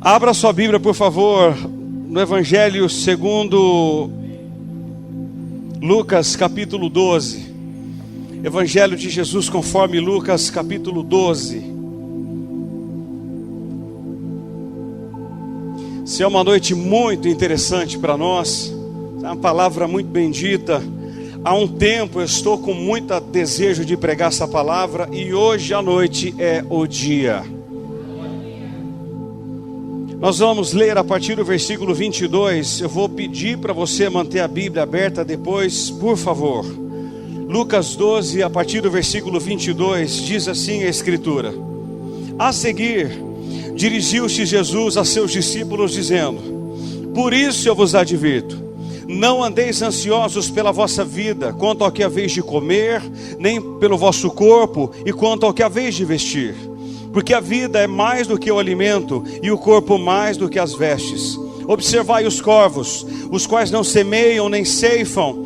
Abra sua Bíblia, por favor, no Evangelho segundo Lucas, capítulo 12. Evangelho de Jesus conforme Lucas, capítulo 12. Se é uma noite muito interessante para nós, é uma palavra muito bendita. Há um tempo eu estou com muito desejo de pregar essa palavra e hoje à noite é o dia. Nós vamos ler a partir do versículo 22. Eu vou pedir para você manter a Bíblia aberta depois, por favor. Lucas 12, a partir do versículo 22, diz assim a Escritura: A seguir, dirigiu-se Jesus a seus discípulos, dizendo: Por isso eu vos advirto, não andeis ansiosos pela vossa vida, quanto ao que haveis de comer, nem pelo vosso corpo, e quanto ao que haveis de vestir. Porque a vida é mais do que o alimento, e o corpo mais do que as vestes. Observai os corvos, os quais não semeiam, nem ceifam,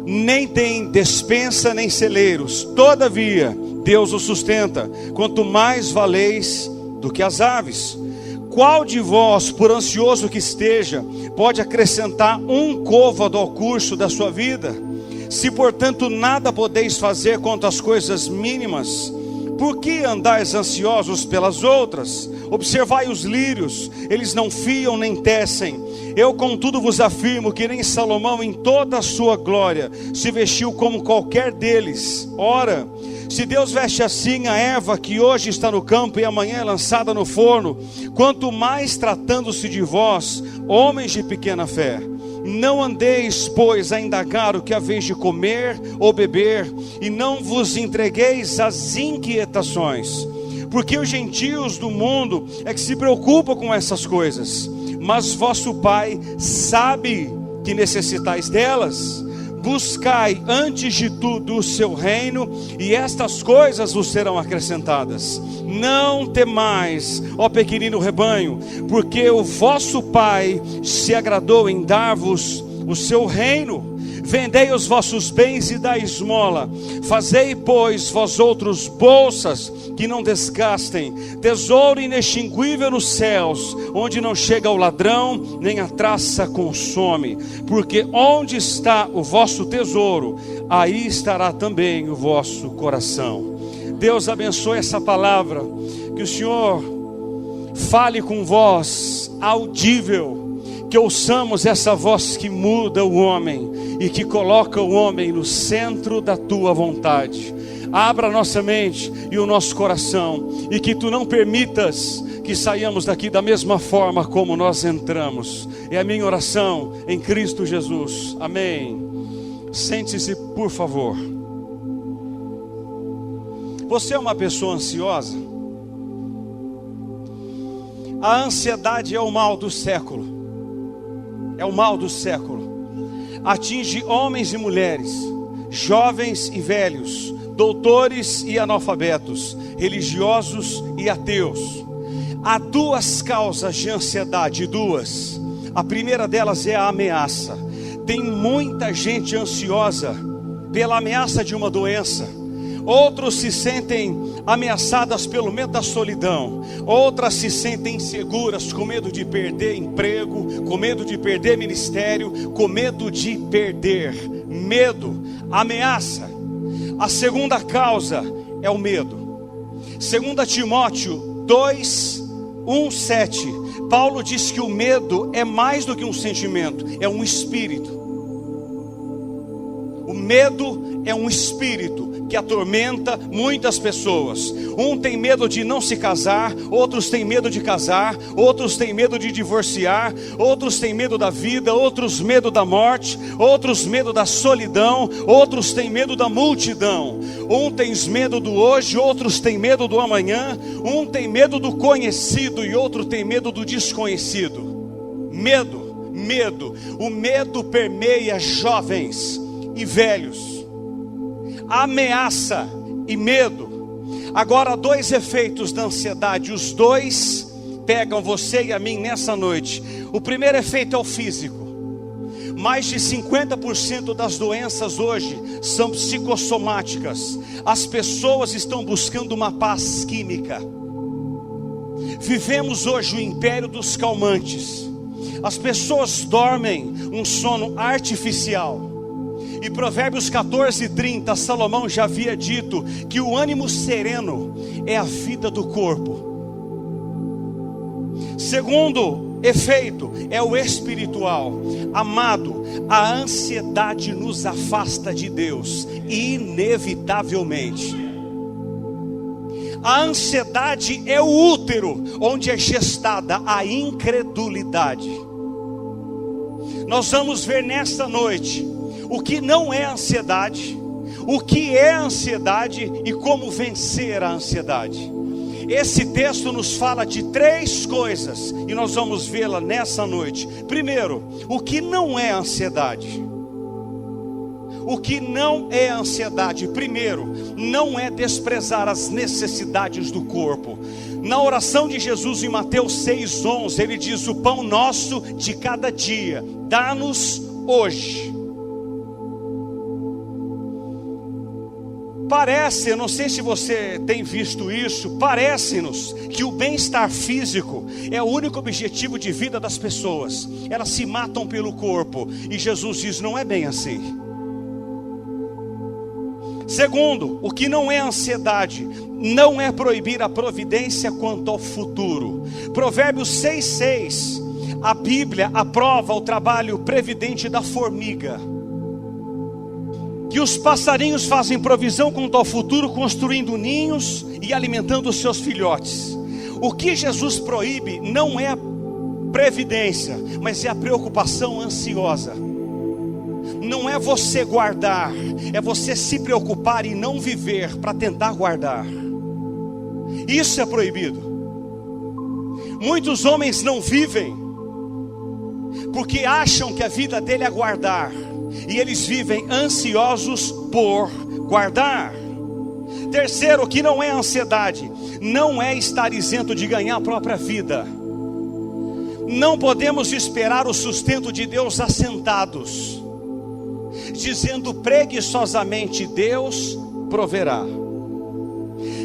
nem têm despensa, nem celeiros. Todavia, Deus os sustenta. Quanto mais valeis do que as aves. Qual de vós, por ansioso que esteja, pode acrescentar um côvado ao curso da sua vida? Se, portanto, nada podeis fazer quanto às coisas mínimas, por que andais ansiosos pelas outras? Observai os lírios, eles não fiam nem tecem. Eu, contudo, vos afirmo que nem Salomão, em toda a sua glória, se vestiu como qualquer deles. Ora, se Deus veste assim a erva que hoje está no campo e amanhã é lançada no forno, quanto mais tratando-se de vós, homens de pequena fé. Não andeis, pois, a indagar o que haveis de comer ou beber, e não vos entregueis às inquietações, porque os gentios do mundo é que se preocupam com essas coisas, mas vosso Pai sabe que necessitais delas. Buscai antes de tudo o seu reino, e estas coisas vos serão acrescentadas. Não temais, ó pequenino rebanho, porque o vosso Pai se agradou em dar-vos o seu reino. Vendei os vossos bens e dai esmola. Fazei, pois, vós outros bolsas que não desgastem, tesouro inextinguível nos céus, onde não chega o ladrão, nem a traça consome. Porque onde está o vosso tesouro, aí estará também o vosso coração. Deus abençoe essa palavra, que o Senhor fale com voz audível, que ouçamos essa voz que muda o homem e que coloca o homem no centro da tua vontade. Abra a nossa mente e o nosso coração, e que tu não permitas que saiamos daqui da mesma forma como nós entramos. É a minha oração em Cristo Jesus. Amém. Sente-se, por favor. Você é uma pessoa ansiosa? A ansiedade é o mal do século. É o mal do século. Atinge homens e mulheres, jovens e velhos, doutores e analfabetos, religiosos e ateus. Há duas causas de ansiedade, duas. A primeira delas é a ameaça. Tem muita gente ansiosa pela ameaça de uma doença. Outros se sentem ameaçadas pelo medo da solidão. Outras se sentem inseguras, com medo de perder emprego, com medo de perder ministério, com medo de perder. Medo, ameaça. A segunda causa é o medo. 2 Timóteo 2, 1, 7. Paulo diz que o medo é mais do que um sentimento, é um espírito. O medo é um espírito que atormenta muitas pessoas. Um tem medo de não se casar, outros têm medo de casar, outros têm medo de divorciar, outros têm medo da vida, outros medo da morte, outros medo da solidão, outros têm medo da multidão. Um tem medo do hoje, outros têm medo do amanhã. Um tem medo do conhecido e outro tem medo do desconhecido. Medo, medo. O medo permeia jovens e velhos. Ameaça e medo. Agora, dois efeitos da ansiedade, os dois pegam você e a mim nessa noite. O primeiro efeito é o físico. Mais de 50% das doenças hoje são psicossomáticas. As pessoas estão buscando uma paz química. Vivemos hoje o império dos calmantes. As pessoas dormem um sono artificial. E Provérbios 14:30, Salomão já havia dito que o ânimo sereno é a vida do corpo. Segundo efeito é o espiritual. Amado, a ansiedade nos afasta de Deus, inevitavelmente. A ansiedade é o útero onde é gestada a incredulidade. Nós vamos ver nesta noite o que não é ansiedade, o que é ansiedade e como vencer a ansiedade. Esse texto nos fala de 3 coisas e nós vamos vê-la nessa noite. Primeiro, o que não é ansiedade. O que não é ansiedade? Primeiro, não é desprezar as necessidades do corpo. Na oração de Jesus em Mateus 6:11, ele diz: o pão nosso de cada dia, dá-nos hoje. Parece, eu não sei se você tem visto isso, parece-nos que o bem-estar físico é o único objetivo de vida das pessoas. Elas se matam pelo corpo, e Jesus diz: não é bem assim. Segundo, o que não é ansiedade, não é proibir a providência quanto ao futuro. Provérbios 6:6, a Bíblia aprova o trabalho previdente da formiga. Que os passarinhos fazem provisão quanto ao futuro, construindo ninhos e alimentando os seus filhotes. O que Jesus proíbe não é a previdência, mas é a preocupação ansiosa. Não é você guardar, é você se preocupar e não viver para tentar guardar. Isso é proibido. Muitos homens não vivem porque acham que a vida dele é guardar, e eles vivem ansiosos por guardar. Terceiro, o que não é ansiedade, não é estar isento de ganhar a própria vida. Não podemos esperar o sustento de Deus assentados, dizendo preguiçosamente: Deus proverá.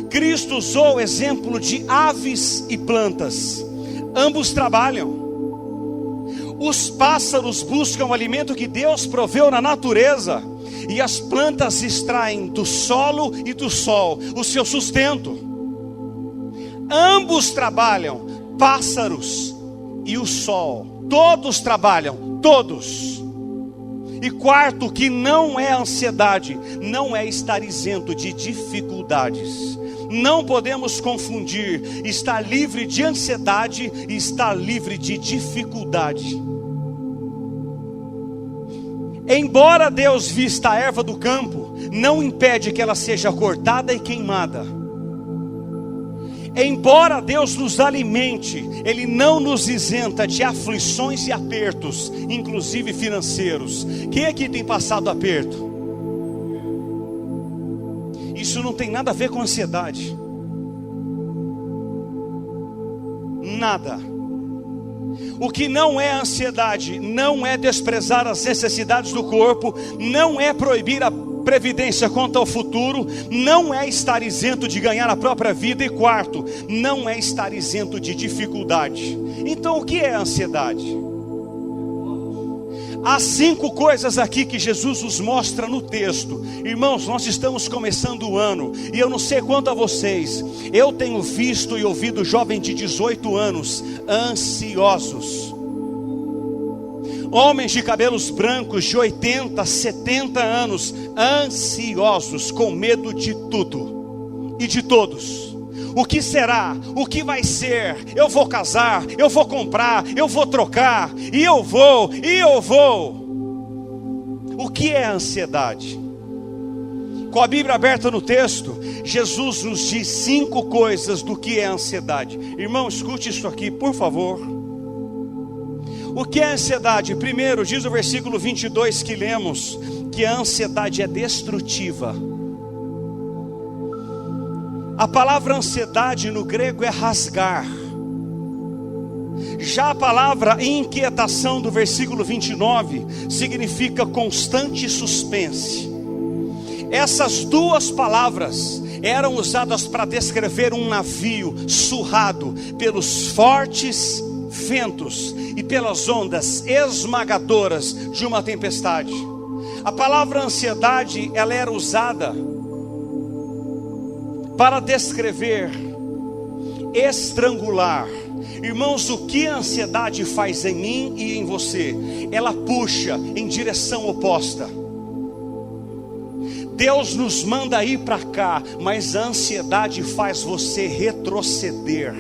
Cristo usou o exemplo de aves e plantas. Ambos trabalham. Os pássaros buscam o alimento que Deus proveu na natureza, e as plantas extraem do solo e do sol o seu sustento. Ambos trabalham, pássaros e o sol. Todos trabalham, todos. E quarto, que não é ansiedade, não é estar isento de dificuldades. Não podemos confundir estar livre de ansiedade e estar livre de dificuldade. Embora Deus vista a erva do campo, não impede que ela seja cortada e queimada. Embora Deus nos alimente, Ele não nos isenta de aflições e apertos, inclusive financeiros. Quem aqui tem passado aperto? Isso não tem nada a ver com ansiedade. Nada. O que não é ansiedade, não é desprezar as necessidades do corpo, não é proibir a previdência quanto ao futuro, não é estar isento de ganhar a própria vida. E quarto, não é estar isento de dificuldade. Então o que é ansiedade? Há 5 coisas aqui que Jesus nos mostra no texto. Irmãos, nós estamos começando o ano, e eu não sei quanto a vocês, eu tenho visto e ouvido jovens de 18 anos ansiosos. Homens de cabelos brancos de 80, 70 anos ansiosos, com medo de tudo e de todos. O que será? O que vai ser? Eu vou casar, eu vou comprar, eu vou trocar, e eu vou. O que é ansiedade? Com a Bíblia aberta no texto, Jesus nos diz 5 coisas do que é ansiedade. Irmão, escute isso aqui, por favor. O que é ansiedade? Primeiro, diz o versículo 22 que lemos, que a ansiedade é destrutiva. A palavra ansiedade no grego é rasgar. Já a palavra inquietação do versículo 29 significa constante suspense. Essas duas palavras, eram usadas para descrever um navio surrado pelos fortes ventos e pelas ondas esmagadoras de uma tempestade. A palavra ansiedade, ela era usada para descrever, estrangular. Irmãos, o que a ansiedade faz em mim e em você? Ela puxa em direção oposta. Deus nos manda ir para cá, mas a ansiedade faz você retroceder.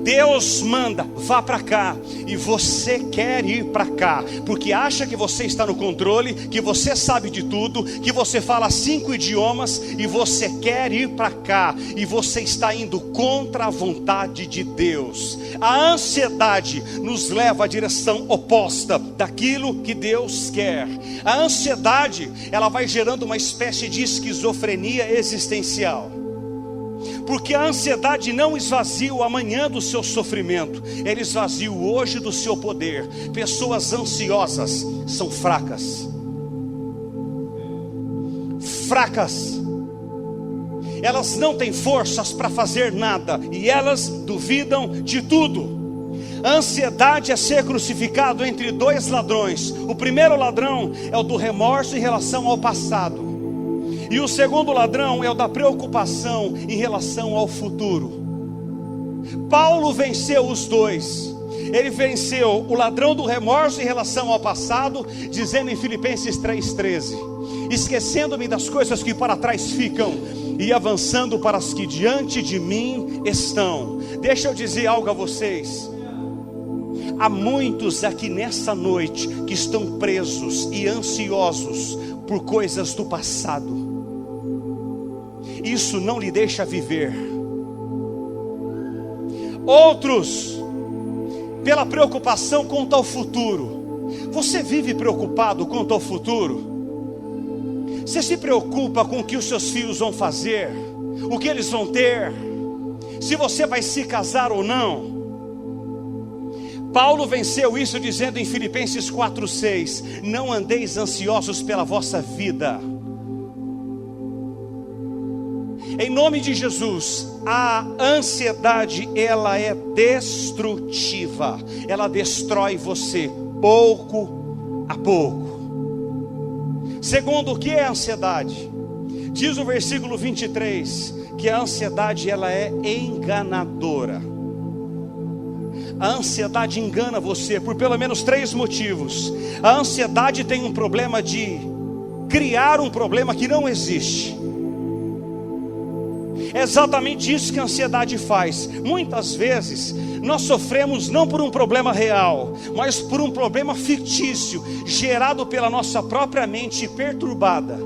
Deus manda, vá para cá, e você quer ir para cá, porque acha que você está no controle, que você sabe de tudo, que você fala 5 idiomas, e você quer ir para cá, e você está indo contra a vontade de Deus. A ansiedade nos leva à direção oposta daquilo que Deus quer. A ansiedade, ela vai gerando uma espécie de esquizofrenia existencial. Porque a ansiedade não esvazia o amanhã do seu sofrimento, ela esvazia o hoje do seu poder. Pessoas ansiosas são fracas. Fracas. Elas não têm forças para fazer nada, e elas duvidam de tudo. A ansiedade é ser crucificado entre 2 ladrões. O primeiro ladrão é o do remorso em relação ao passado, e o segundo ladrão é o da preocupação em relação ao futuro. Paulo venceu os dois. Ele venceu o ladrão do remorso em relação ao passado, dizendo em Filipenses 3,13: esquecendo-me das coisas que para trás ficam, e avançando para as que diante de mim estão. Deixa eu dizer algo a vocês. Há muitos aqui nessa noite que estão presos e ansiosos por coisas do passado. Isso não lhe deixa viver. Outros, pela preocupação quanto ao futuro. Você vive preocupado quanto ao futuro? Você se preocupa com o que os seus filhos vão fazer, o que eles vão ter, se você vai se casar ou não? Paulo venceu isso dizendo em Filipenses 4,6: não andeis ansiosos pela vossa vida. Em nome de Jesus, a ansiedade, ela é destrutiva. Ela destrói você pouco a pouco. Segundo, o que é a ansiedade? Diz o versículo 23 que a ansiedade, ela é enganadora. A ansiedade engana você por pelo menos 3 motivos. A ansiedade tem um problema de criar um problema que não existe. É exatamente isso que a ansiedade faz. Muitas vezes nós sofremos não por um problema real, mas por um problema fictício, gerado pela nossa própria mente perturbada.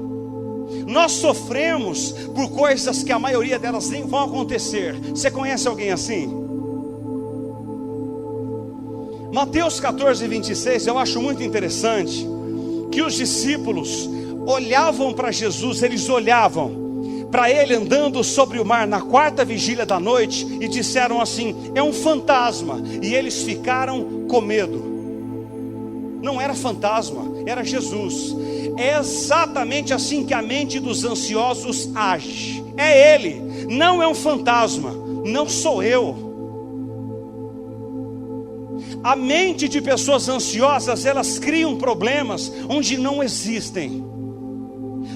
Nós sofremos por coisas que a maioria delas nem vão acontecer. Você conhece alguém assim? Mateus 14:26, eu acho muito interessante que os discípulos olhavam para Jesus, eles olhavam para ele andando sobre o mar na 4ª vigília da noite e disseram assim: é um fantasma. E eles ficaram com medo. Não era fantasma, era Jesus. É exatamente assim que a mente dos ansiosos age. É ele, não é um fantasma, não sou eu. A mente de pessoas ansiosas, elas criam problemas onde não existem.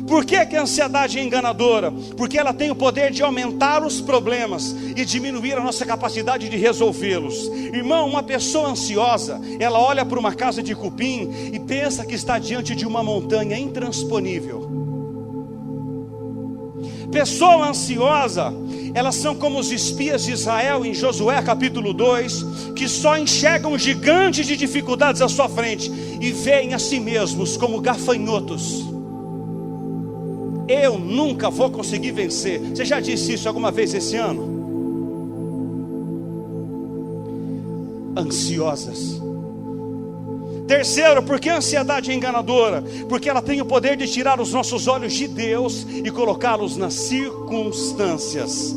Por que a ansiedade é enganadora? Porque ela tem o poder de aumentar os problemas e diminuir a nossa capacidade de resolvê-los. Irmão, uma pessoa ansiosa, ela olha para uma casa de cupim e pensa que está diante de uma montanha intransponível. Pessoa ansiosa, elas são como os espias de Israel em Josué capítulo 2, que só enxergam gigantes de dificuldades à sua frente e veem a si mesmos como gafanhotos. Eu nunca vou conseguir vencer. Você já disse isso alguma vez esse ano? Ansiosas. Terceiro, por que a ansiedade é enganadora? Porque ela tem o poder de tirar os nossos olhos de Deus e colocá-los nas circunstâncias.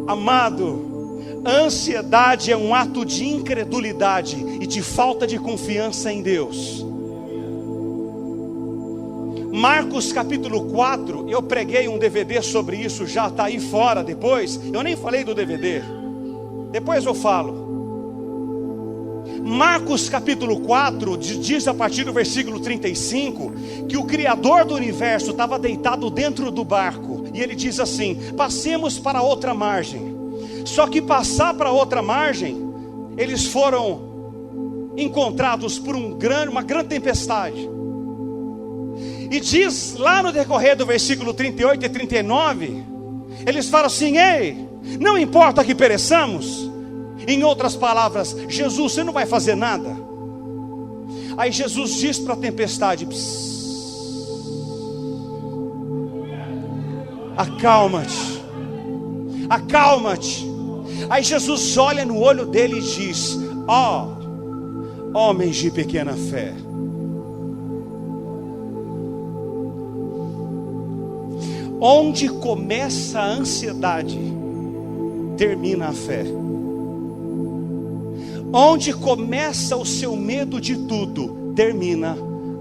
Amado, a ansiedade é um ato de incredulidade e de falta de confiança em Deus. Marcos capítulo 4, eu preguei um DVD sobre isso, já está aí fora depois. Eu nem falei do DVD, depois eu falo. Marcos capítulo 4 diz a partir do versículo 35 que o Criador do universo estava deitado dentro do barco. E ele diz assim: passemos para outra margem. Só que passar para outra margem, eles foram encontrados por uma grande tempestade. E diz lá no decorrer do versículo 38 e 39, eles falam assim: ei, não importa que pereçamos. Em outras palavras, Jesus, você não vai fazer nada. Aí Jesus diz para a tempestade: acalma-te, acalma-te. Aí Jesus olha no olho dele e diz: ó, homens de pequena fé. Onde começa a ansiedade, termina a fé. Onde começa o seu medo de tudo, termina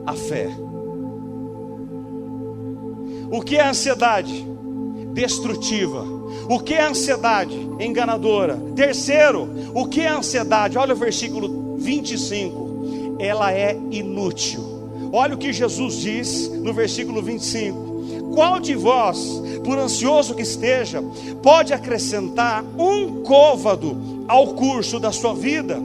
a fé. O que é ansiedade? Destrutiva. O que é ansiedade? Enganadora. Terceiro, o que é ansiedade? Olha o versículo 25. Ela é inútil. Olha o que Jesus diz no versículo 25. Qual de vós, por ansioso que esteja, pode acrescentar um côvado ao curso da sua vida?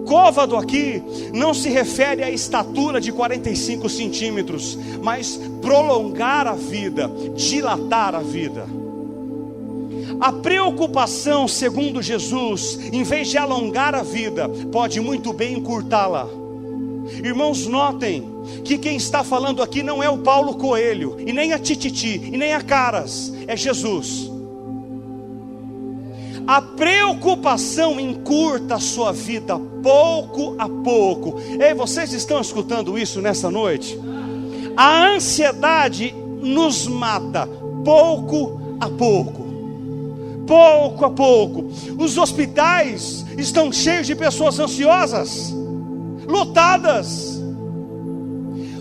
Côvado aqui não se refere à estatura de 45 centímetros, mas prolongar a vida, dilatar a vida. A preocupação, segundo Jesus, em vez de alongar a vida, pode muito bem encurtá-la. Irmãos, notem que quem está falando aqui não é o Paulo Coelho, e nem a Tititi, e nem a Caras, é Jesus. A preocupação encurta a sua vida pouco a pouco. Ei, vocês estão escutando isso nessa noite? A ansiedade nos mata pouco a pouco. Pouco a pouco. Os hospitais estão cheios de pessoas ansiosas, lotadas.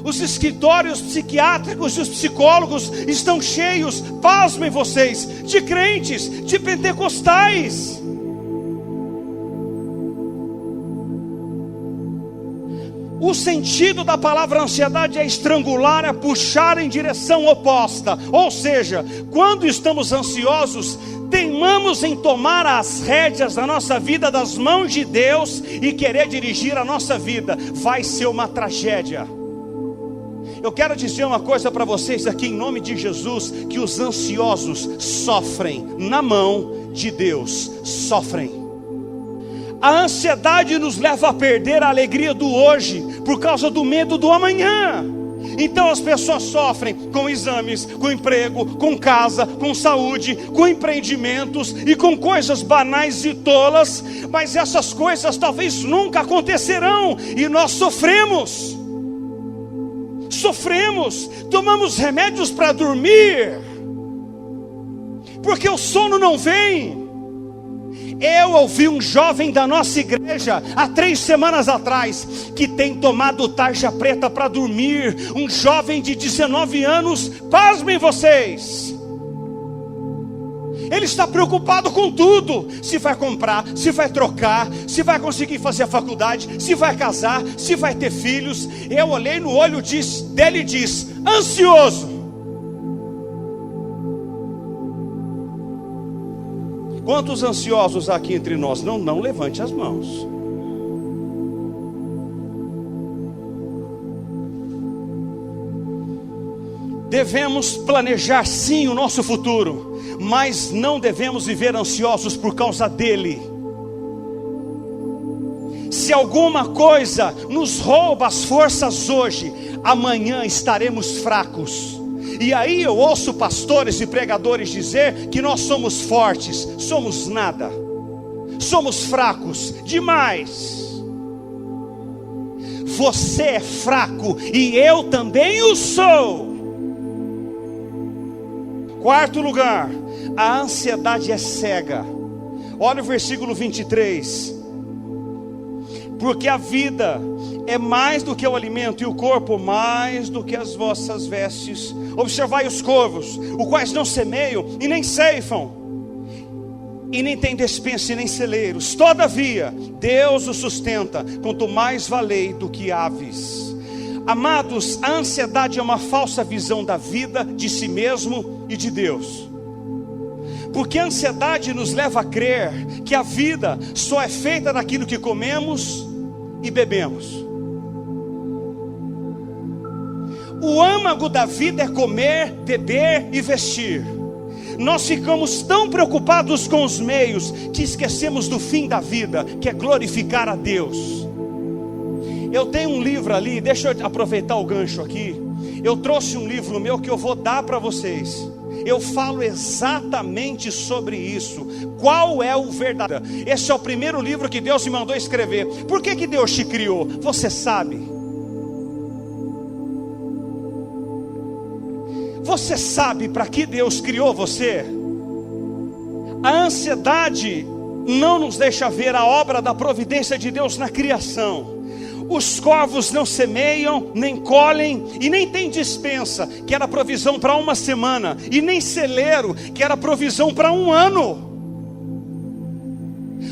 Os escritórios psiquiátricos e os psicólogos estão cheios, pasmem vocês, de crentes, de pentecostais. O sentido da palavra ansiedade é estrangular, é puxar em direção oposta. Ou seja, quando estamos ansiosos, teimamos em tomar as rédeas da nossa vida das mãos de Deus e querer dirigir a nossa vida. Vai ser uma tragédia. Eu quero dizer uma coisa para vocês aqui em nome de Jesus, que os ansiosos sofrem na mão de Deus, sofrem. A ansiedade nos leva a perder a alegria do hoje, por causa do medo do amanhã. Então as pessoas sofrem com exames, com emprego, com casa, com saúde, com empreendimentos e com coisas banais e tolas. Mas essas coisas talvez nunca acontecerão, e nós sofremos. Sofremos, tomamos remédios para dormir, porque o sono não vem. Eu ouvi um jovem da nossa igreja há 3 semanas atrás, que tem tomado tarja preta para dormir. Um jovem de 19 anos, pasmem vocês. Ele está preocupado com tudo: se vai comprar, se vai trocar, se vai conseguir fazer a faculdade, se vai casar, se vai ter filhos. Eu olhei no olho dele e disse: ansioso. Quantos ansiosos há aqui entre nós? Não levante as mãos. Devemos planejar sim o nosso futuro, mas não devemos viver ansiosos por causa dele. Se alguma coisa nos rouba as forças hoje, amanhã estaremos fracos. E aí eu ouço pastores e pregadores dizer que nós somos fortes. Somos nada. Somos fracos demais. Você é fraco e eu também o sou. Quarto lugar, a ansiedade é cega. Olha o versículo 23. Porque a vida é mais do que o alimento, e o corpo mais do que as vossas vestes. Observai os corvos, os quais não semeiam e nem ceifam, e nem têm despensa e nem celeiros, todavia Deus os sustenta. Quanto mais valei do que aves. Amados, a ansiedade é uma falsa visão da vida, de si mesmo e de Deus. Porque a ansiedade nos leva a crer que a vida só é feita daquilo que comemos e bebemos. O âmago da vida é comer, beber e vestir. Nós ficamos tão preocupados com os meios que esquecemos do fim da vida, que é glorificar a Deus. Eu tenho um livro ali, deixa eu aproveitar o gancho aqui. Eu trouxe um livro meu que eu vou dar para vocês. Eu falo exatamente sobre isso. Qual é o verdadeiro? Esse é o primeiro livro que Deus me mandou escrever. Por que Deus te criou? Você sabe? Você sabe para que Deus criou você? A ansiedade não nos deixa ver a obra da providência de Deus na criação. Os corvos não semeiam, nem colhem, e nem tem despensa, que era provisão para uma semana, e nem celeiro, que era provisão para um ano.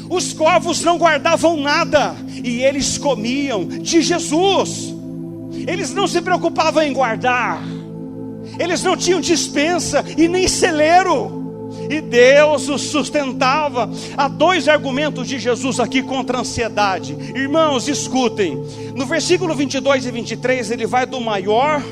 Os corvos não guardavam nada, e eles comiam de Jesus. Eles não se preocupavam em guardar, eles não tinham despensa e nem celeiro, e Deus os sustentava. Há dois argumentos de Jesus aqui contra a ansiedade. Irmãos, escutem. No versículo 22 e 23, ele vai do maior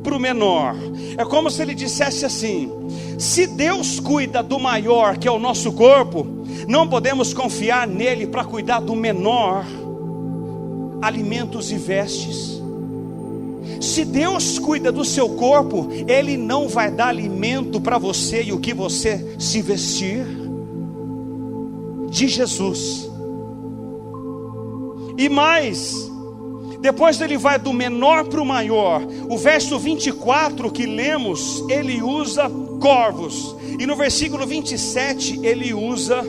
para o menor. É como se ele dissesse assim: se Deus cuida do maior, que é o nosso corpo, não podemos confiar nele para cuidar do menor, alimentos e vestes. Se Deus cuida do seu corpo, Ele não vai dar alimento para você e o que você se vestir. De Jesus. E mais, depois ele vai do menor para o maior. O verso 24 que lemos, ele usa corvos. E no versículo 27 ele usa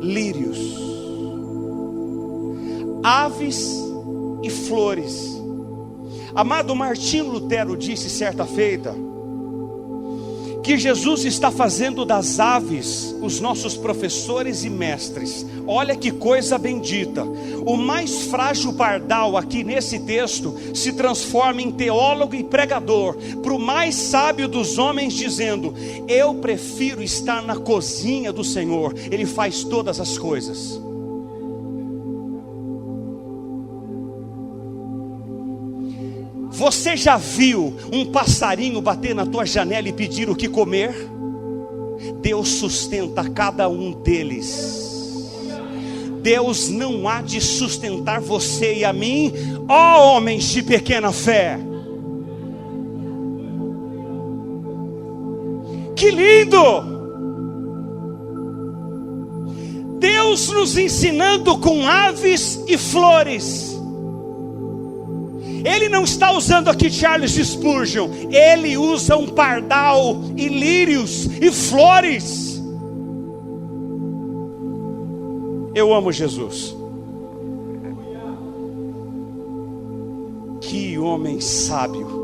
lírios, aves e flores. Amado, Martinho Lutero disse certa feita que Jesus está fazendo das aves os nossos professores e mestres. Olha que coisa bendita. O mais frágil pardal aqui nesse texto se transforma em teólogo e pregador, para o mais sábio dos homens, dizendo: eu prefiro estar na cozinha do Senhor, Ele faz todas as coisas. Você já viu um passarinho bater na tua janela e pedir o que comer? Deus sustenta cada um deles. Deus não há de sustentar você e a mim, ó homens de pequena fé. Que lindo! Deus nos ensinando com aves e flores. Ele não está usando aqui Charles Spurgeon, ele usa um pardal e lírios e flores. Eu amo Jesus. Que homem sábio.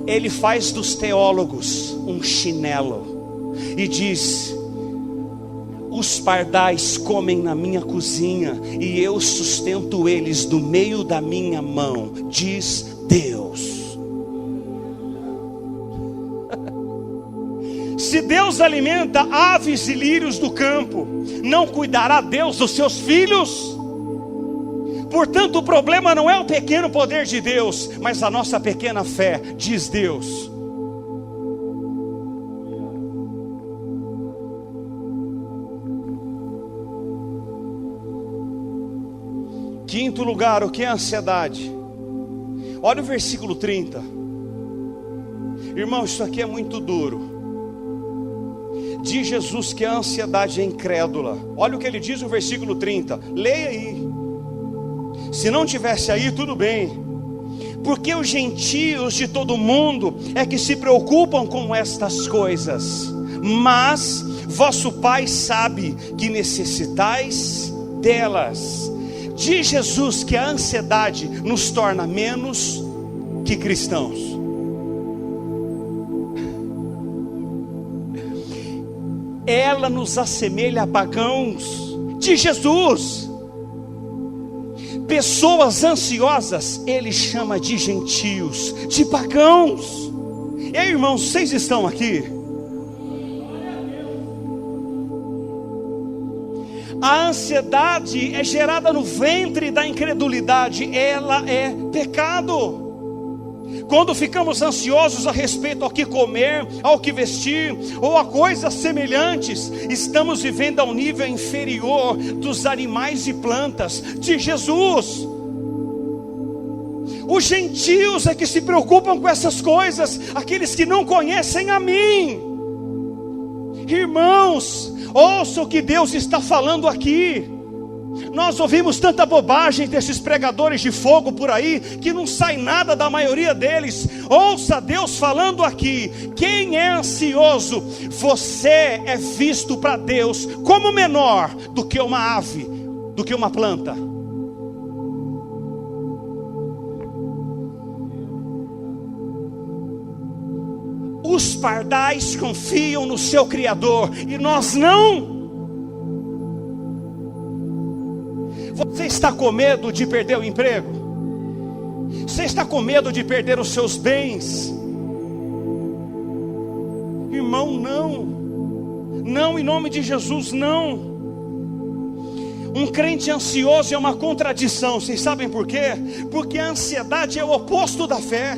Ele faz dos teólogos um chinelo e diz: os pardais comem na minha cozinha e eu sustento eles do meio da minha mão, diz Deus. Se Deus alimenta aves e lírios do campo, não cuidará Deus dos seus filhos? Portanto, o problema não é o pequeno poder de Deus, mas a nossa pequena fé, diz Deus. Quinto lugar, o que é ansiedade? Olha o versículo 30. Irmão, isso aqui é muito duro. Diz Jesus que a ansiedade é incrédula. Olha o que ele diz no versículo 30. Leia aí. Se não tivesse aí, tudo bem. Porque os gentios de todo mundo é que se preocupam com estas coisas, mas vosso Pai sabe que necessitais delas. Diz Jesus que a ansiedade nos torna menos que cristãos. Ela nos assemelha a pagãos. Diz Jesus. Pessoas ansiosas ele chama de gentios, de pagãos. E aí, irmãos, vocês estão aqui? A ansiedade é gerada no ventre da incredulidade. Ela é pecado. Quando ficamos ansiosos a respeito ao que comer, ao que vestir, ou a coisas semelhantes, estamos vivendo a um nível inferior dos animais e plantas de Jesus. Os gentios é que se preocupam com essas coisas, aqueles que não conhecem a mim. Irmãos, ouça o que Deus está falando aqui. Nós ouvimos tanta bobagem desses pregadores de fogo por aí, que não sai nada da maioria deles. Ouça Deus falando aqui. Quem é ansioso, você é visto para Deus como menor do que uma ave, do que uma planta. Os pardais confiam no seu Criador, e nós não. Você está com medo de perder o emprego? Você está com medo de perder os seus bens? Irmão, não. Não, em nome de Jesus, não. Um crente ansioso é uma contradição. Vocês sabem por quê? Porque a ansiedade é o oposto da fé.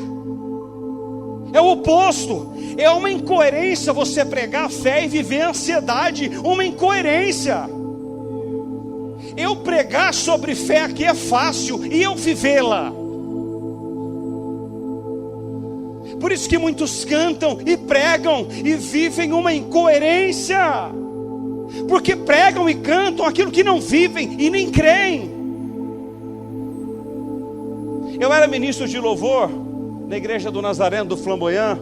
É o oposto. É uma incoerência você pregar a fé e viver a ansiedade. Uma incoerência. Eu pregar sobre fé aqui é fácil, e eu vivê-la. Por isso que muitos cantam e pregam e vivem uma incoerência, porque pregam e cantam aquilo que não vivem e nem creem. Eu era ministro de louvor na igreja do Nazareno do Flamboyant,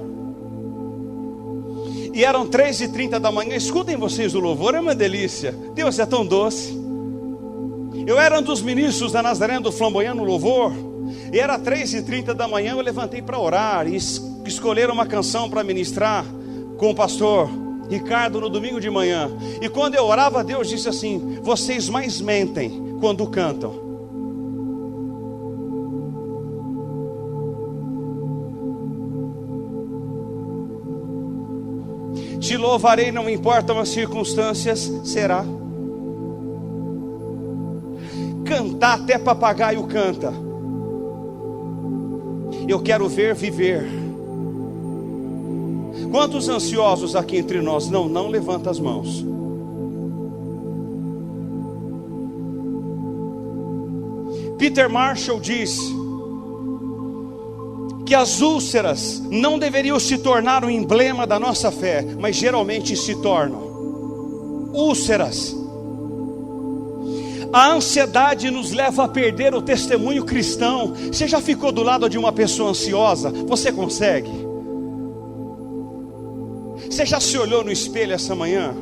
e eram 3h30 da manhã. Escutem vocês, o louvor é uma delícia. Deus é tão doce. Eu era um dos ministros da Nazareno do Flamboyant no louvor, e era 3h30 da manhã. Eu levantei para orar e escolher uma canção para ministrar com o pastor Ricardo no domingo de manhã. E quando eu orava, Deus disse assim: vocês mais mentem quando cantam. Te louvarei, não importam as circunstâncias, será? Cantar, até papagaio canta. Eu quero ver viver. Quantos ansiosos aqui entre nós? Não levanta as mãos. Peter Marshall diz que as úlceras não deveriam se tornar um emblema da nossa fé, mas geralmente se tornam. Úlceras. A ansiedade nos leva a perder o testemunho cristão. Você já ficou do lado de uma pessoa ansiosa? Você consegue? Você já se olhou no espelho essa manhã?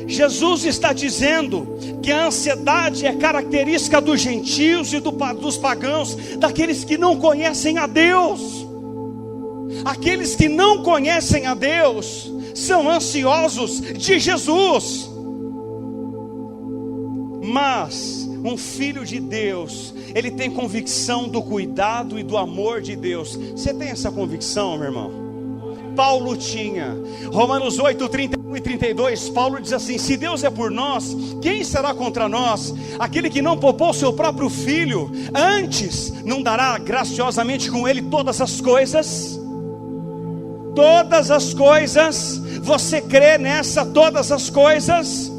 Jesus está dizendo que a ansiedade é característica dos gentios e dos pagãos, daqueles que não conhecem a Deus. Aqueles que não conhecem a Deus são ansiosos de Jesus. Mas um filho de Deus, ele tem convicção do cuidado e do amor de Deus. Você tem essa convicção, meu irmão? Paulo tinha. Romanos 8, 31 e 32, Paulo diz assim: se Deus é por nós, quem será contra nós? Aquele que não poupou seu próprio filho, antes não dará graciosamente com ele todas as coisas? Todas as coisas. Você crê nessa todas as coisas?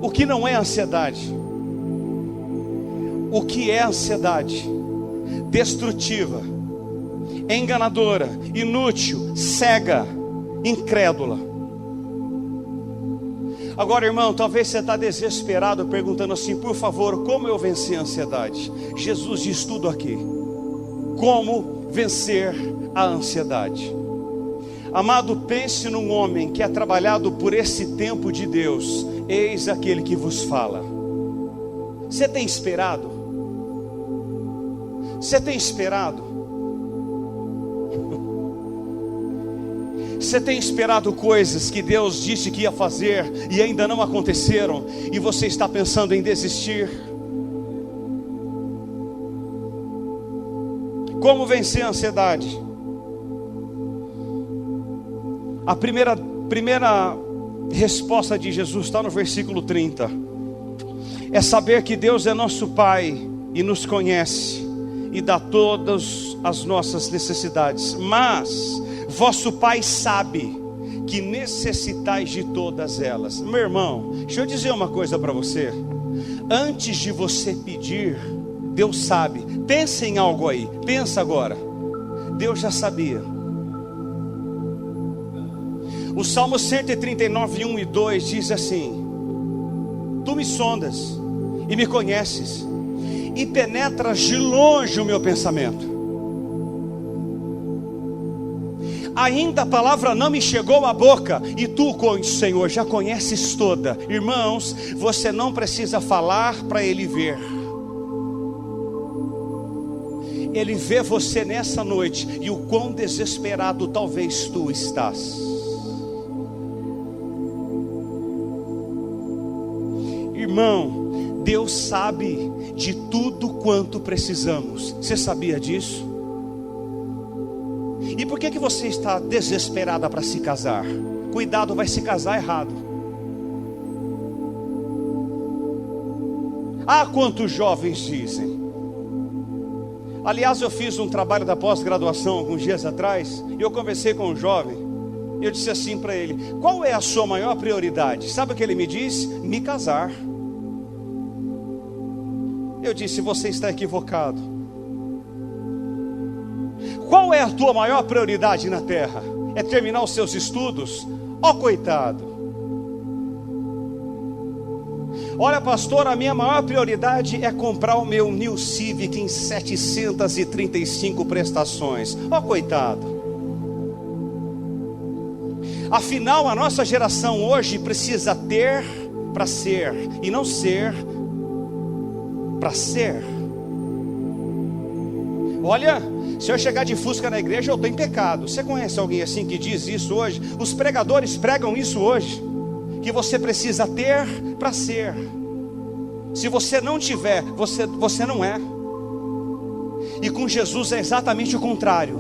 O que não é ansiedade? O que é ansiedade? Destrutiva, enganadora, inútil, cega, incrédula. Agora, irmão, talvez você está desesperado, perguntando assim: por favor, como eu venci a ansiedade? Jesus diz tudo aqui. Como vencer a ansiedade? Amado, pense num homem que é trabalhado por esse tempo de Deus. Eis aquele que vos fala. Você tem esperado? Você tem esperado? Você tem esperado coisas que Deus disse que ia fazer e ainda não aconteceram, e você está pensando em desistir? Como vencer a ansiedade? A primeira resposta de Jesus está no versículo 30. É saber que Deus é nosso Pai e nos conhece e dá todas as nossas necessidades. Mas vosso Pai sabe que necessitais de todas elas. Meu irmão, deixa eu dizer uma coisa para você. Antes de você pedir, Deus sabe. Pensa em algo aí, pensa agora. Deus já sabia. O Salmo 139, 1 e 2 diz assim: Tu me sondas e me conheces, e penetras de longe o meu pensamento. Ainda a palavra não me chegou à boca, e tu, Senhor, já conheces toda. Irmãos, você não precisa falar para Ele ver. Ele vê você nessa noite, e o quão desesperado talvez tu estás. Irmão, Deus sabe de tudo quanto precisamos. Você sabia disso? E por que você está desesperada para se casar? Cuidado, vai se casar errado. Ah, quantos jovens dizem. Aliás, eu fiz um trabalho da pós-graduação alguns dias atrás, e eu conversei com um jovem. Eu disse assim para ele: qual é a sua maior prioridade? Sabe o que ele me disse? Me casar. Eu disse: você está equivocado. Qual é a tua maior prioridade na terra? É terminar os seus estudos? Ó, coitado. Olha, pastor, a minha maior prioridade é comprar o meu New Civic em 735 prestações. Ó, coitado. Afinal, a nossa geração hoje precisa ter para ser, e não ser para ser. Olha, se eu chegar de Fusca na igreja, eu estou em pecado. Você conhece alguém assim que diz isso hoje? Os pregadores pregam isso hoje, que você precisa ter para ser. Se você não tiver, você não é. E com Jesus é exatamente o contrário.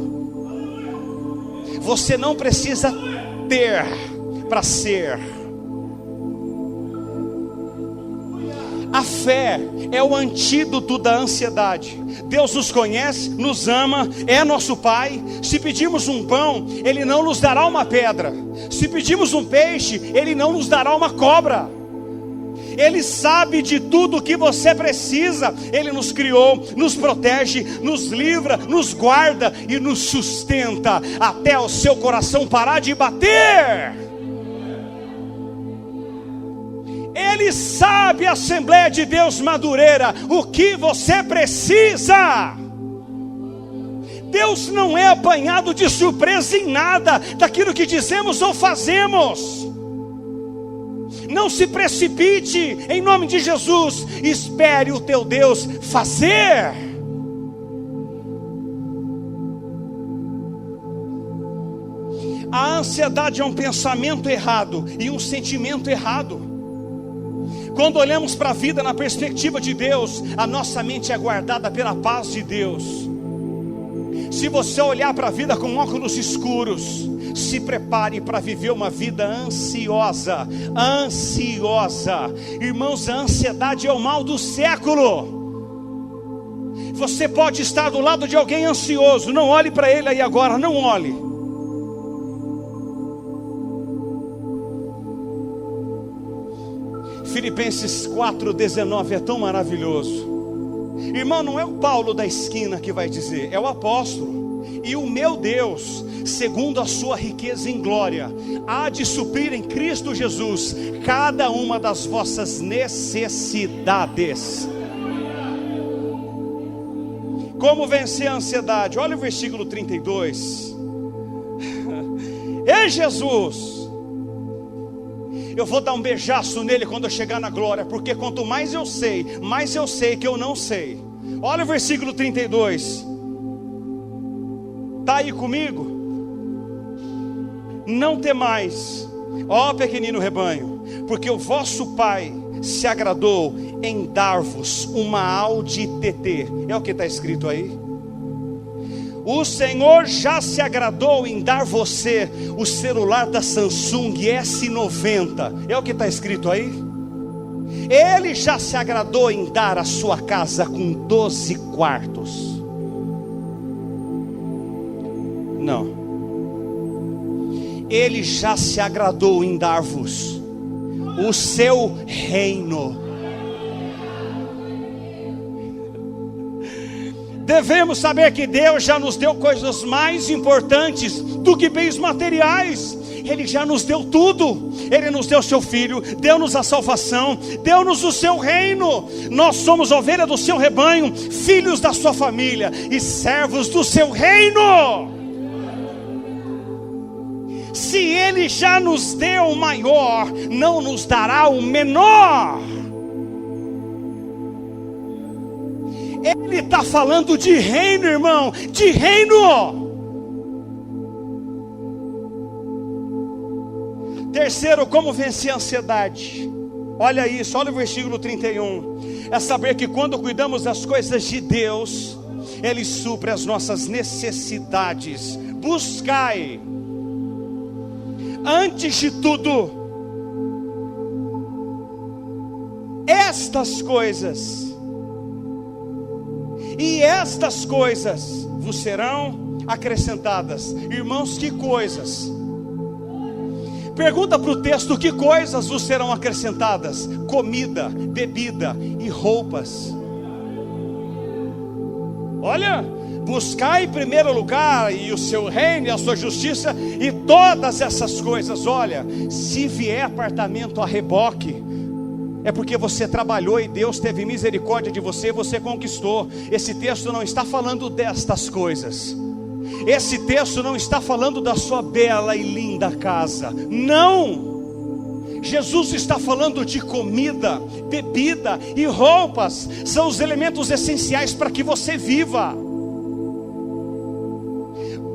Você não precisa ter para ser. A fé é o antídoto da ansiedade. Deus nos conhece, nos ama, é nosso Pai. Se pedirmos um pão, Ele não nos dará uma pedra. Se pedirmos um peixe, Ele não nos dará uma cobra. Ele sabe de tudo o que você precisa. Ele nos criou, nos protege, nos livra, nos guarda e nos sustenta até o seu coração parar de bater. Ele sabe, Assembleia de Deus Madureira, o que você precisa. Deus não é apanhado de surpresa em nada daquilo que dizemos ou fazemos. Não se precipite, em nome de Jesus. Espere o teu Deus fazer. A ansiedade é um pensamento errado e um sentimento errado. Quando olhamos para a vida na perspectiva de Deus, a nossa mente é guardada pela paz de Deus. Se você olhar para a vida com óculos escuros, se prepare para viver uma vida ansiosa. Ansiosa. Irmãos, a ansiedade é o mal do século. Você pode estar do lado de alguém ansioso. Não olhe para ele aí agora, não olhe. Filipenses 4,19 é tão maravilhoso. Irmão, não é o Paulo da esquina que vai dizer, é o apóstolo. E o meu Deus segundo a sua riqueza em glória, há de suprir em Cristo Jesus cada uma das vossas necessidades. Como vencer a ansiedade? Olha o versículo 32. Ei Jesus, eu vou dar um beijaço nele quando eu chegar na glória, porque quanto mais eu sei que eu não sei. Olha o versículo 32. Está aí comigo? Não temais, ó pequenino rebanho, porque o vosso Pai se agradou em dar-vos uma Audi TT. É o que está escrito aí. O Senhor já se agradou em dar você o celular da Samsung S90. É o que está escrito aí. Ele já se agradou em dar a sua casa com 12 quartos. Não. Ele já se agradou em dar-vos o seu reino. Devemos saber que Deus já nos deu coisas mais importantes do que bens materiais. Ele já nos deu tudo. Ele nos deu seu Filho, deu-nos a salvação, deu-nos o seu reino. Nós somos ovelha do seu rebanho, filhos da sua família e servos do seu reino. Se Ele já nos deu o maior, não nos dará o menor. Ele está falando de reino, irmão, de reino. Terceiro, como vencer a ansiedade? Olha isso, olha o versículo 31. É saber que quando cuidamos das coisas de Deus, Ele supre as nossas necessidades. Buscai, antes de tudo, estas coisas, e estas coisas vos serão acrescentadas. Irmãos, que coisas? Pergunta para o texto: que coisas vos serão acrescentadas? Comida, bebida e roupas. Olha, buscar em primeiro lugar e o seu reino e a sua justiça, e todas essas coisas. Olha, se vier apartamento a reboque, é porque você trabalhou e Deus teve misericórdia de você e você conquistou. Esse texto não está falando destas coisas. Esse texto não está falando da sua bela e linda casa. Não! Jesus está falando de comida, bebida e roupas. São os elementos essenciais para que você viva.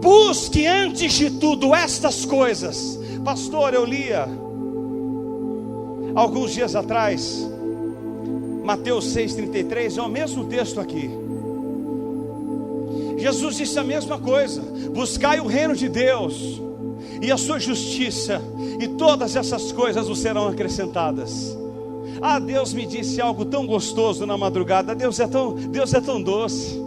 Busque antes de tudo estas coisas. Pastor, eu lia alguns dias atrás Mateus 6,33, é o mesmo texto aqui. Jesus disse a mesma coisa: buscai o reino de Deus e a sua justiça, e todas essas coisas vos serão acrescentadas. Ah, Deus me disse algo tão gostoso na madrugada. Deus é tão doce.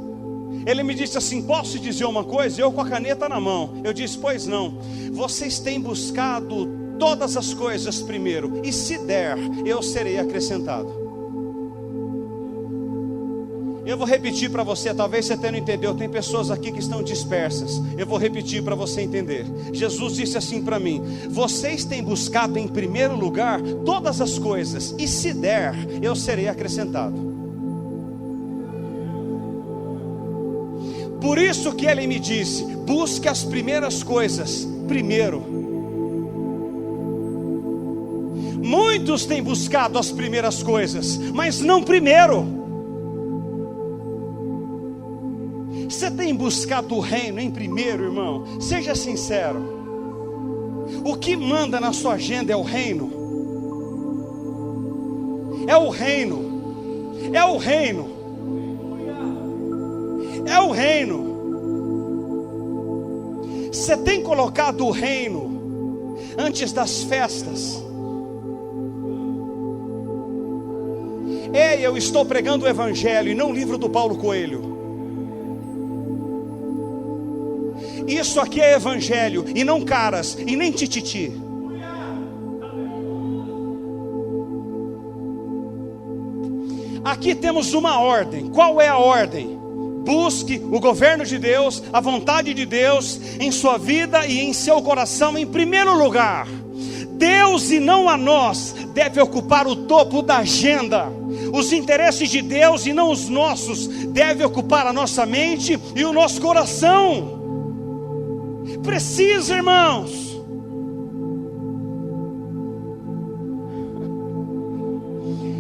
Ele me disse assim: posso te dizer uma coisa? Eu com a caneta na mão. Eu disse: pois não. Vocês têm buscado todas as coisas primeiro, e se der, eu serei acrescentado. Eu vou repetir para você, talvez você até não entendeu. Tem pessoas aqui que estão dispersas. Eu vou repetir para você entender. Jesus disse assim para mim: vocês têm buscado em primeiro lugar todas as coisas, e se der, eu serei acrescentado. Por isso que ele me disse: busque as primeiras coisas primeiro. Muitos têm buscado as primeiras coisas, mas não primeiro. Você tem buscado o reino em primeiro, irmão? Seja sincero. O que manda na sua agenda é o reino. É o reino. É o reino. É o reino. Você tem colocado o reino antes das festas? Ei, eu estou pregando o evangelho e não o livro do Paulo Coelho. Isso aqui é evangelho e não caras e nem tititi. Aqui temos uma ordem. Qual é a ordem? Busque o governo de Deus, a vontade de Deus em sua vida e em seu coração em primeiro lugar. Deus e não a nós deve ocupar o topo da agenda. Os interesses de Deus e não os nossos devem ocupar a nossa mente e o nosso coração. Precisa, irmãos.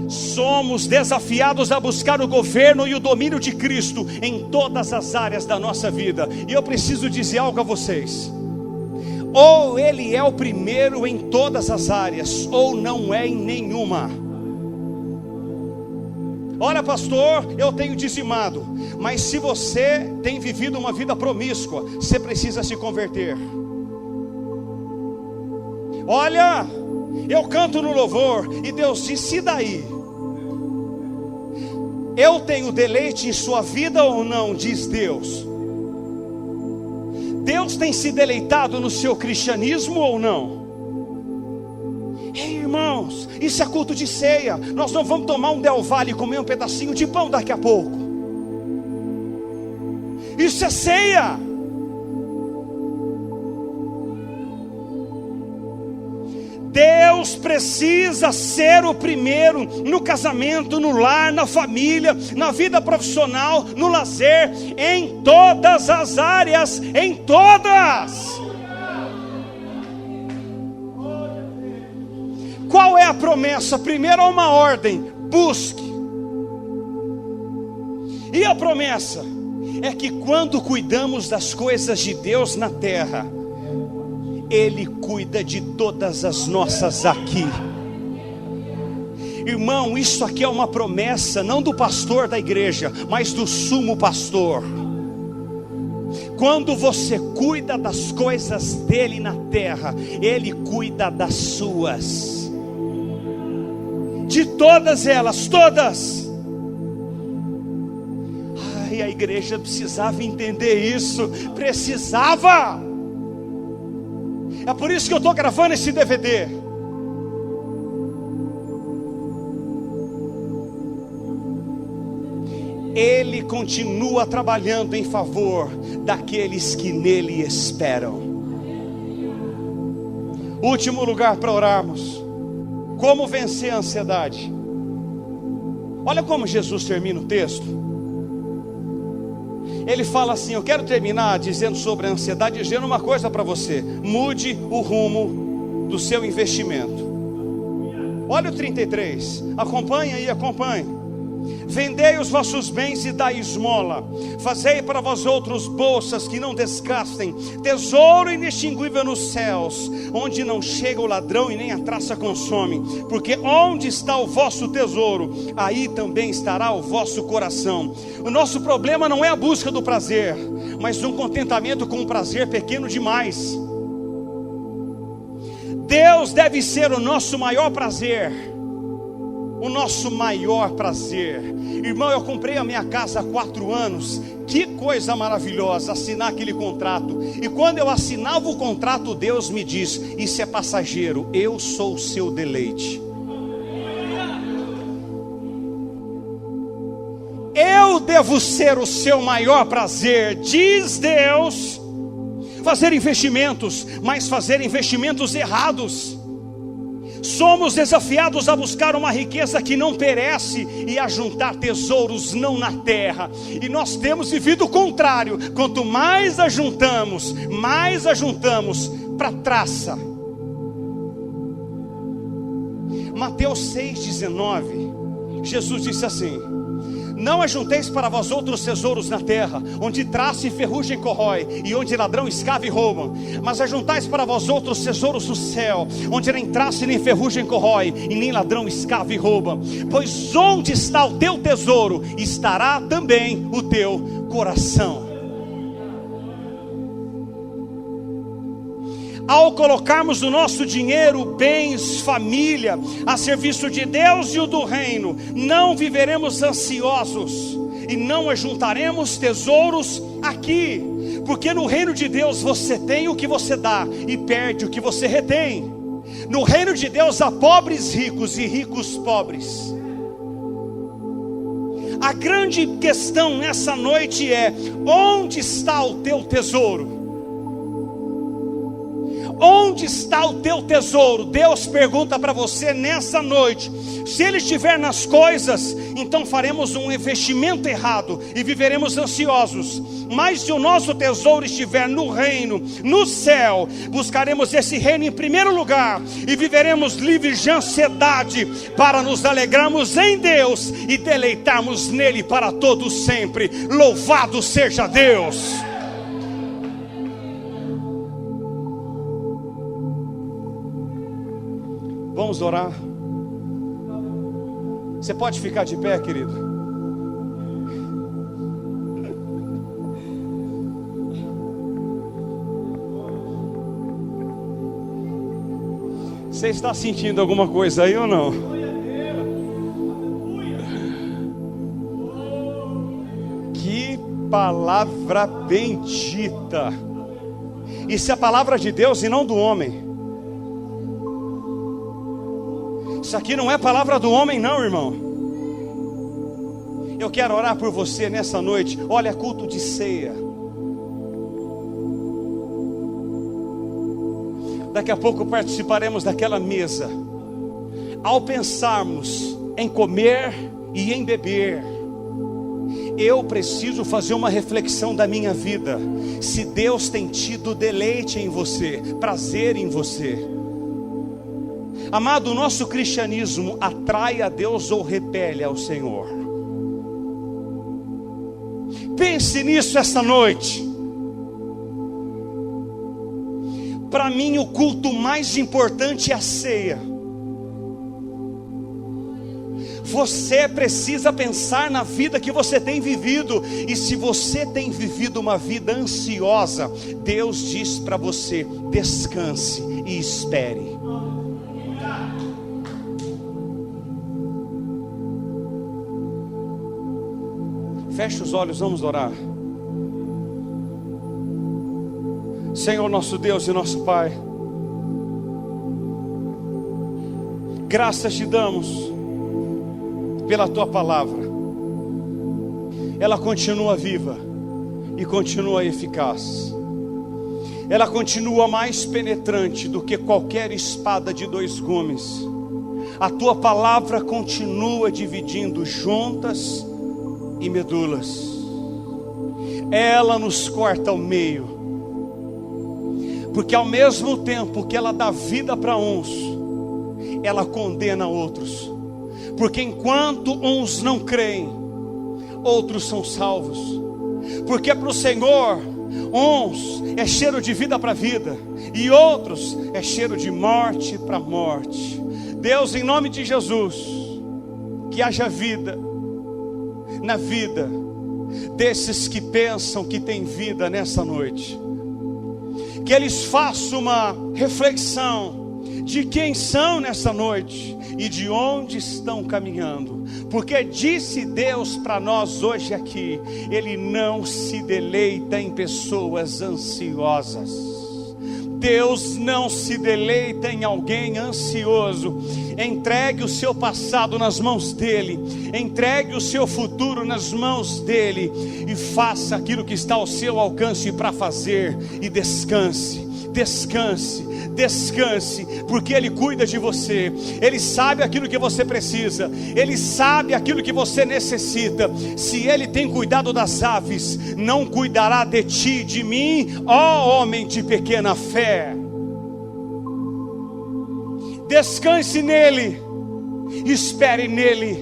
Somos desafiados a buscar o governo e o domínio de Cristo em todas as áreas da nossa vida. E eu preciso dizer algo a vocês: ou Ele é o primeiro em todas as áreas, ou não é em nenhuma. Olha, pastor, eu tenho dizimado, mas se você tem vivido uma vida promíscua, você precisa se converter. Olha, eu canto no louvor e Deus diz: e daí? Eu tenho deleite em sua vida ou não? Diz Deus. Deus tem se deleitado no seu cristianismo ou não? Ei, irmãos, isso é culto de ceia. Nós não vamos tomar um Del Valle e comer um pedacinho de pão daqui a pouco. Isso é ceia. Deus precisa ser o primeiro no casamento, no lar, na família, na vida profissional, no lazer, em todas as áreas, em todas. Qual é a promessa? Primeiro há uma ordem: busque. E a promessa é que quando cuidamos das coisas de Deus na terra, Ele cuida de todas as nossas aqui. Irmão, isso aqui é uma promessa, não do pastor da igreja, mas do sumo pastor. Quando você cuida das coisas dele na terra, Ele cuida das suas. De todas elas, todas. Ai, a igreja precisava entender isso. Precisava. É por isso que eu estou gravando esse DVD. Ele continua trabalhando em favor daqueles que nele esperam. Último lugar para orarmos: como vencer a ansiedade. Olha como Jesus termina o texto. Ele fala assim: eu quero terminar dizendo sobre a ansiedade, dizendo uma coisa para você: mude o rumo do seu investimento. Olha o 33, acompanha aí, acompanhe. Vendei os vossos bens e dai esmola, fazei para vós outros bolsas que não desgastem, tesouro inextinguível nos céus, onde não chega o ladrão e nem a traça consome, porque onde está o vosso tesouro, aí também estará o vosso coração. O nosso problema não é a busca do prazer, mas um contentamento com um prazer pequeno demais. Deus deve ser o nosso maior prazer. O nosso maior prazer. Irmão, eu comprei a minha casa há 4 anos. Que coisa maravilhosa assinar aquele contrato. E quando eu assinava o contrato, Deus me diz: isso é passageiro, eu sou o seu deleite. Eu devo ser o seu maior prazer, diz Deus. Fazer investimentos, mas fazer investimentos errados. Somos desafiados a buscar uma riqueza que não perece e a juntar tesouros não na terra. E nós temos vivido o contrário. Quanto mais ajuntamos para traça. Mateus 6,19, Jesus disse assim: não ajunteis para vós outros tesouros na terra, onde traça e ferrugem corrói, e onde ladrão escava e rouba. Mas ajuntais para vós outros tesouros no céu, onde nem traça e nem ferrugem corrói, e nem ladrão escava e rouba. Pois onde está o teu tesouro, estará também o teu coração. Ao colocarmos o nosso dinheiro, bens, família, a serviço de Deus e o do reino, não viveremos ansiosos e não ajuntaremos tesouros aqui, porque no reino de Deus você tem o que você dá e perde o que você retém. No reino de Deus há pobres ricos e ricos pobres. A grande questão nessa noite é: onde está o teu tesouro? Onde está o teu tesouro? Deus pergunta para você nessa noite. Se ele estiver nas coisas, então faremos um investimento errado e viveremos ansiosos. Mas se o nosso tesouro estiver no reino, no céu, buscaremos esse reino em primeiro lugar e viveremos livres de ansiedade, para nos alegrarmos em Deus e deleitarmos nele para todo sempre. Louvado seja Deus! Vamos orar. Você pode ficar de pé, querido? Você está sentindo alguma coisa aí ou não? Que palavra bendita! Isso é a palavra de Deus e não do homem. Isso aqui não é palavra do homem não, irmão. Eu quero orar por você nessa noite. Olha, culto de ceia. Daqui a pouco participaremos daquela mesa. Ao pensarmos em comer e em beber, eu preciso fazer uma reflexão da minha vida. Se Deus tem tido deleite em você, prazer em você. Amado, o nosso cristianismo atrai a Deus ou repele ao Senhor? Pense nisso essa noite. Para mim o culto mais importante é a ceia. Você precisa pensar na vida que você tem vivido. E se você tem vivido uma vida ansiosa, Deus diz para você: descanse e espere. Feche os olhos, vamos orar. Senhor nosso Deus e nosso Pai, graças te damos pela tua palavra. Ela continua viva e continua eficaz. Ela continua mais penetrante do que qualquer espada de dois gumes. A tua palavra continua dividindo juntas e medulas. Ela nos corta ao meio, porque ao mesmo tempo que ela dá vida para uns, ela condena outros. Porque enquanto uns não creem, outros são salvos. Porque para o Senhor, uns é cheiro de vida para vida, e outros é cheiro de morte para morte. Deus, em nome de Jesus, que haja vida na vida desses que pensam que tem vida nessa noite. Que eles façam uma reflexão de quem são nessa noite e de onde estão caminhando. Porque disse Deus para nós hoje aqui: Ele não se deleita em pessoas ansiosas. Deus não se deleita em alguém ansioso. Entregue o seu passado nas mãos dele, entregue o seu futuro nas mãos dele, e faça aquilo que está ao seu alcance para fazer, e descanse, descanse, descanse, porque Ele cuida de você. Ele sabe aquilo que você precisa, Ele sabe aquilo que você necessita. Se Ele tem cuidado das aves, não cuidará de ti, de mim, ó homem de pequena fé. Descanse nele, espere nele.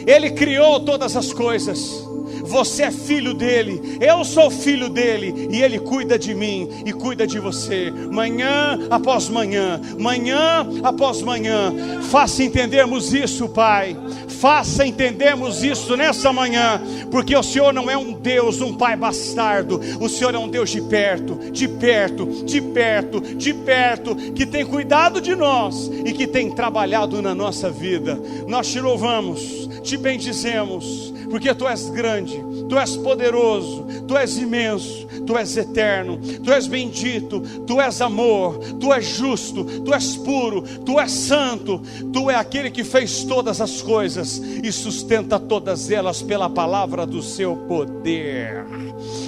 Ele criou todas as coisas. Você é filho dele, eu sou filho dele, e ele cuida de mim e cuida de você, manhã após manhã, manhã após manhã. Faça entendermos isso, Pai. Faça entendermos isso nessa manhã, porque o Senhor não é um Deus, um Pai bastardo. O Senhor é um Deus de perto, de perto, de perto, de perto, que tem cuidado de nós e que tem trabalhado na nossa vida. Nós te louvamos, te bendizemos, porque Tu és grande, Tu és poderoso, Tu és imenso, Tu és eterno, Tu és bendito, Tu és amor, Tu és justo, Tu és puro, Tu és santo, Tu é aquele que fez todas as coisas e sustenta todas elas pela palavra do Seu poder.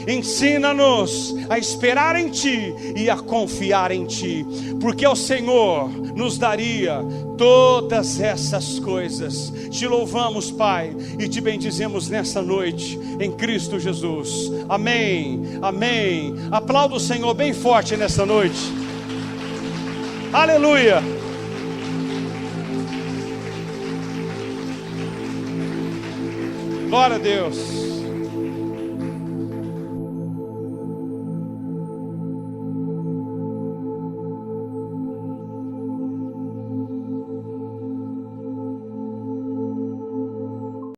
Ensina-nos a esperar em Ti e a confiar em Ti, porque o Senhor nos daria todas essas coisas. Te louvamos, Pai, e Te bendizemos nessa noite, em Cristo Jesus. Amém, amém. Aplauda o Senhor bem forte nessa noite. Aleluia. Glória a Deus.